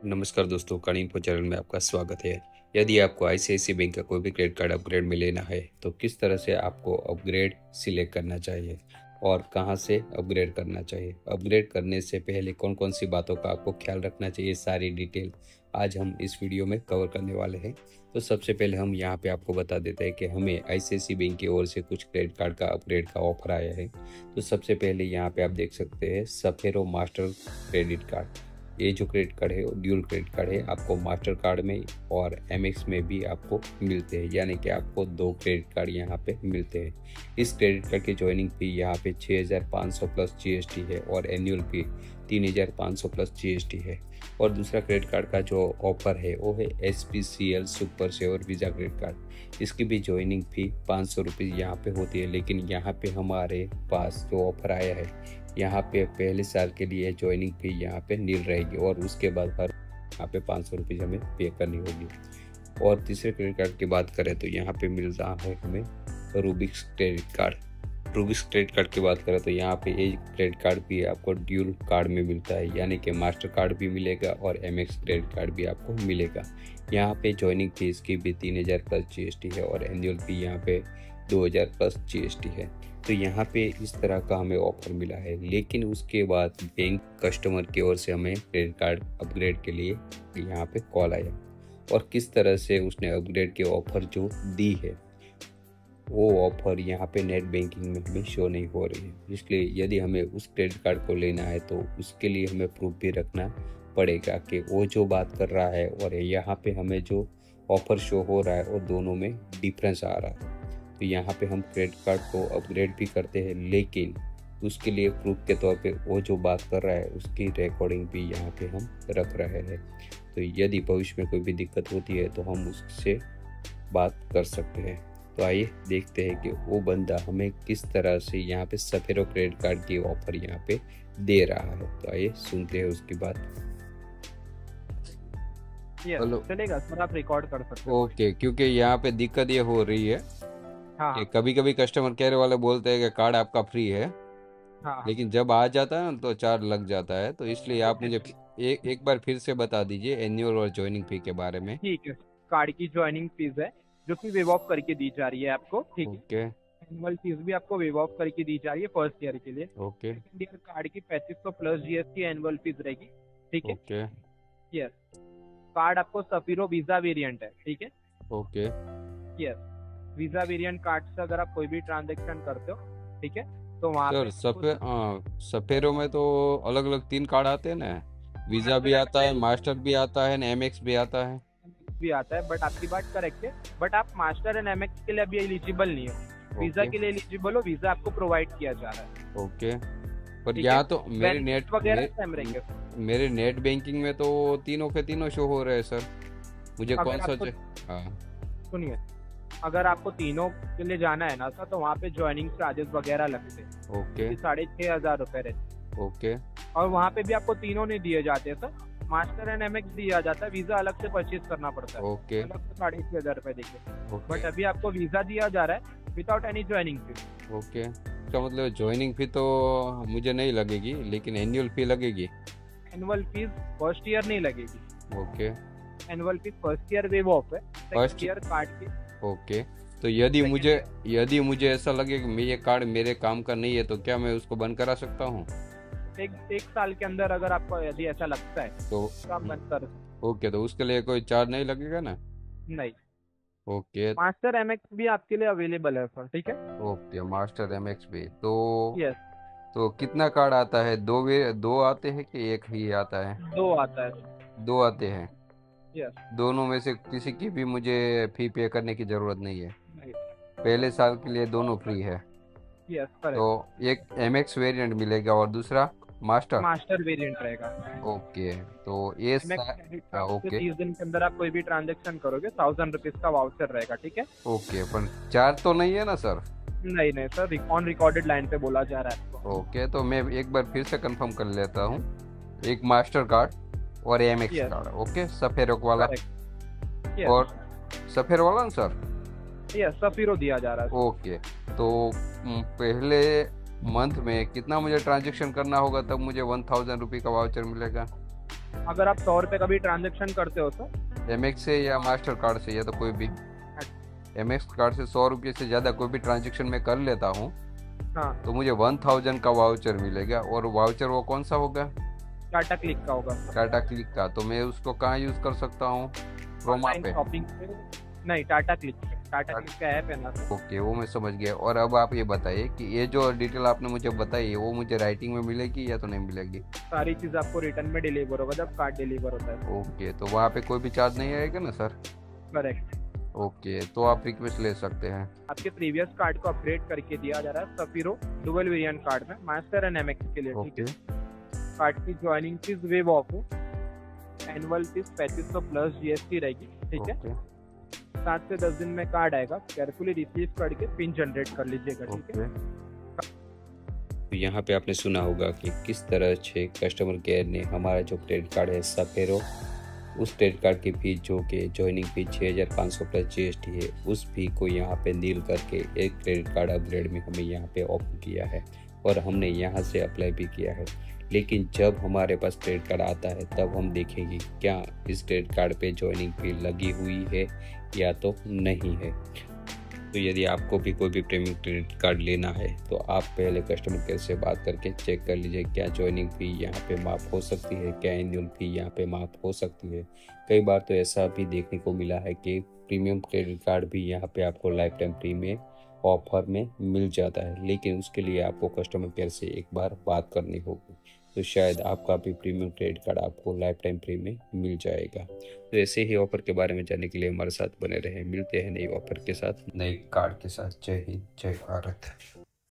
नमस्कार दोस्तों, कर्ण info channel में आपका स्वागत है। यदि आपको आईसीआईसीआई बैंक का कोई भी क्रेडिट कार्ड अपग्रेड में लेना है तो किस तरह से आपको अपग्रेड सिलेक्ट करना चाहिए और कहां से अपग्रेड करना चाहिए, अपग्रेड करने से पहले कौन कौन सी बातों का आपको ख्याल रखना चाहिए, सारी डिटेल आज हम इस वीडियो में कवर करने वाले हैं। तो सबसे पहले हम यहां पे आपको बता देते हैं कि हमें आईसीआईसीआई बैंक की ओर से कुछ क्रेडिट कार्ड का अपग्रेड का ऑफर आया है। तो सबसे पहले यहाँ पे आप देख सकते हैं सफेरो मास्टर क्रेडिट कार्ड। ये जो क्रेडिट कार्ड है वो ड्यूल क्रेडिट कार्ड है, आपको मास्टर कार्ड में और एमएक्स में भी आपको मिलते हैं, यानी कि आपको दो क्रेडिट कार्ड यहाँ पे मिलते हैं। इस क्रेडिट कार्ड की ज्वाइनिंग फी यहाँ पे 6500 प्लस जीएसटी है और एनुअल फी 3500 प्लस जीएसटी है। और दूसरा क्रेडिट कार्ड का जो ऑफर है वो है SPCL super saver visa credit card. इसकी भी ज्वाइनिंग फी 500 रुपीज़ यहाँ पे होती है, लेकिन यहाँ पे हमारे पास जो ऑफर आया है यहाँ पे पहले साल के लिए ज्वाइनिंग फी यहाँ पे नील रहेगी और उसके बाद हर यहाँ पे 500 रुपीज़ हमें पे करनी होगी। और तीसरे क्रेडिट कार्ड की बात करें तो यहाँ पे मिल रहा है हमें Rubik's credit card. Rubik's credit card की बात करें तो यहाँ पे एक क्रेडिट कार्ड भी आपको ड्यूल कार्ड में मिलता है, यानी कि मास्टर कार्ड भी मिलेगा और एमएक्स क्रेडिट कार्ड भी आपको मिलेगा। यहाँ पे ज्वाइनिंग फी इसकी भी 3000 प्लस जीएसटी है और एनुअल फी यहाँ पे 2000 प्लस जीएसटी है। तो यहाँ पे इस तरह का हमें ऑफर मिला है, लेकिन उसके बाद बैंक कस्टमर की ओर से हमें क्रेडिट कार्ड अपग्रेड के लिए यहाँ पे कॉल आया और किस तरह से उसने अपग्रेड के ऑफर जो दी है वो ऑफर यहाँ पे नेट बैंकिंग में हमें शो नहीं हो रही है। इसलिए यदि हमें उस क्रेडिट कार्ड को लेना है तो उसके लिए हमें प्रूफ भी रखना पड़ेगा कि वो जो बात कर रहा है और यहाँ पे हमें जो ऑफर शो हो रहा है वो दोनों में डिफरेंस आ रहा है। तो यहाँ पे हम क्रेडिट कार्ड को अपग्रेड भी करते हैं, लेकिन उसके लिए प्रूफ के तौर पे वो जो बात कर रहा है उसकी रिकॉर्डिंग भी यहाँ पे हम रख रहे हैं। तो यदि भविष्य में कोई भी दिक्कत होती है तो हम उससे बात कर सकते हैं। तो आइए देखते हैं कि वो बंदा हमें किस तरह से यहाँ पे सफेरो क्रेडिट कार्ड की ऑफर यहाँ पे दे रहा है। तो आइए सुनते हैं उसकी बात। हेलो, चलेगा सर, आप रिकॉर्ड कर सकते हो। ओके, क्योंकि यहाँ पे दिक्कत ये हो रही है हाँ कि कभी कभी कस्टमर केयर वाले बोलते हैं कि कार्ड आपका फ्री है, हाँ लेकिन जब आ जाता है ना तो चार्ज लग जाता है। तो इसलिए आप मुझे एक बार फिर से बता दीजिए एनुअल और ज्वाइनिंग फी के बारे में। ठीक है। कार्ड की ज्वाइनिंग फीस है जो कि वेव ऑफ करके दी जा रही है आपको। ठीक है। ओके एनुअल फीस भी आपको वेव ऑफ करके दी जा रही है फर्स्ट ईयर के लिए। ओके सेकंड ईयर कार्ड की 3500 प्लस जीएसटी एनुअल फीस रहेगी। ठीक है। Okay yes. कार्ड आपको सफीरो वीजा वेरिएंट है। ठीक है। Okay yes. Visa variant card से अगर आप कोई भी ट्रांजेक्शन करते हो, ठीक है, तो वहाँ सर सफेरो में तो अलग अलग 3 कार्ड आते हैं ना, वीजा भी आता है, मास्टर भी आता है, एमएक्स भी आता है। भी आता है, बट आपकी बात करेक्ट है। बट आप मास्टर एंड एमएक्स के लिए अभी एलिजिबल नहीं हो। वीजा के लिए एलिजिबल हो, वीजा आपको प्रोवाइड किया जा रहा है। ओके, पर यहाँ तो मेरे नेट बैंकिंग में तो तीनों के तीनों शो हो रहे हैं सर। मुझे कौन सा सुनिए, अगर आपको तीनों के लिए जाना है ना सर, तो वहाँ पे ज्वाइनिंग चार्जेस वगैरह लगते हैं। ओके, 6500 रुपए रहते। ओके, और वहाँ पे भी आपको तीनों नहीं दिए जाते हैं सर, मास्टर एंड एमएक्स दिया जाता है, वीजा अलग से परचेज करना पड़ता है। ओके, अलग से 6500 रुपए देखिए। बट अभी आपको वीजा दिया जा रहा है विदाउट एनी ज्वाइनिंग फी। ओके, इसका मतलब ज्वाइनिंग फी तो मुझे नहीं लगेगी, लेकिन एनुअल फी लगेगी। एनुअल फीस फर्स्ट ईयर नहीं लगेगी। Okay, annual fees first year wave of है, सेकंड ईयर कार्ड की। ओके, तो यदि मुझे ऐसा लगे कि ये कार्ड मेरे काम का नहीं है तो क्या मैं उसको बंद करा सकता हूँ? एक साल के अंदर अगर आपको यदि ऐसा लगता है तो आप बंद कर। ओके, तो उसके लिए कोई चार्ज नहीं लगेगा ना? नहीं। ओके, मास्टर एमएक्स भी आपके लिए अवेलेबल है सर। ठीक है। ओके, मास्टर एमएक्स भी तो यस। तो कितना कार्ड आता है? दो आते हैं कि एक ही आता है? दो आता है। दो आते हैं। यस। दोनों में से किसी की भी मुझे फी पे करने की जरूरत नहीं है? नहीं। पहले साल के लिए दोनों फ्री है। यस, तो एक एमएक्स वेरिएंट मिलेगा और दूसरा मास्टर वेरिएंट रहेगा। ओके, तो ये ओके 30 दिन के अंदर आप कोई भी ट्रांजेक्शन करोगे 1000 रुपीज का वाउचर रहेगा। ठीक है। ओके, पर चार्ज तो नहीं है ना सर? नहीं सर, ऑन रिकॉर्डेड लाइन पे बोला जा रहा है आपको। ओके, तो मैं एक बार फिर से कंफर्म कर लेता हूँ, एक मास्टर कार्ड और एमएक्स कार्ड। ओके, सफेरो वाला और सफेरो वाला ना सर? यस, सफीरो दिया जा रहा है। ओके, तो पहले मंथ में कितना मुझे ट्रांजेक्शन करना होगा तब मुझे 1000 रुपये का वाउचर मिलेगा? अगर आप 100 रुपये का भी ट्रांजेक्शन करते हो तो एमएक्स से या मास्टर कार्ड से, या तो कोई भी एमएक्स कार्ड से 100 रुपये से ज़्यादा कोई भी ट्रांजेक्शन मैं कर लेता हूँ हाँ तो मुझे 1000 का वाउचर मिलेगा। और वाउचर वो कौन सा होगा? टाटा क्लिक का होगा। टाटा क्लिक का। तो मैं उसको कहाँ यूज़ कर सकता हूँ? क्रोमा पे? शॉपिंग पे नहीं, टाटा क्लिक पे। टाटा क्लिक का ऐप है ना। ओके, वो मैं समझ गया। और अब आप ये बताइए कि ये जो डिटेल आपने मुझे बताई है वो मुझे राइटिंग में मिलेगी या तो नहीं मिलेगी? सारी चीज आपको रिटर्न में डिलीवर होगा जब कार्ड डिलीवर होता है। ओके, तो वहाँ पे कोई भी चार्ज नहीं आएगा ना सर? करेक्ट। ओके, तो आप रिक्वेस्ट ले सकते हैं। आपके प्रीवियस कार्ड को अपग्रेड करके दिया जा रहा है सफीरो डुअल वेरिएंट कार्ड में, मास्टर एंड एमएक्स के लिए। ठीक है, कार्ड की ज्वाइनिंग फीस वेव ऑफ है, एनुअल फीस 3500 प्लस जीएसटी रहेगी। ठीक है, 7 से 10 दिन में कार्ड आएगा, केयरफुली रिसीव करके पिन जनरेट कर लीजिएगा। ठीक है, तो यहाँ पे आपने सुना होगा कि किस तरह से कस्टमर केयर ने हमारा जो क्रेडिट कार्ड है सफेरो, उस क्रेडिट कार्ड की फीस जो कि ज्वाइनिंग फीस 6500 प्लस जीएसटी है, उस फी को यहाँ पे नील करके एक क्रेडिट कार्ड अपग्रेड में हमें यहाँ पे ऑफर किया है और हमने यहाँ से अप्लाई भी किया है। लेकिन जब हमारे पास क्रेडिट कार्ड आता है तब हम देखेंगे क्या इस क्रेडिट कार्ड पे ज्वाइनिंग फी लगी हुई है या तो नहीं है। तो यदि आपको भी कोई भी प्रीमियम क्रेडिट कार्ड लेना है तो आप पहले कस्टमर केयर से बात करके चेक कर लीजिए क्या ज्वाइनिंग फ़ी यहाँ पे माफ़ हो सकती है, क्या एनुअल फ़ी यहाँ पे माफ़ हो सकती है। कई बार तो ऐसा भी देखने को मिला है कि प्रीमियम क्रेडिट कार्ड भी यहाँ पे आपको लाइफ टाइम फ्री में ऑफर में मिल जाता है, लेकिन उसके लिए आपको कस्टमर केयर से एक बार बात करनी होगी। तो शायद आपका भी प्रीमियम क्रेडिट कार्ड आपको लाइफ टाइम फ्री में मिल जाएगा। तो ऐसे ही ऑफर के बारे में जानने के लिए हमारे साथ बने रहें। मिलते हैं नई ऑफर के साथ, नए कार्ड के साथ। जय हिंद, जय भारत।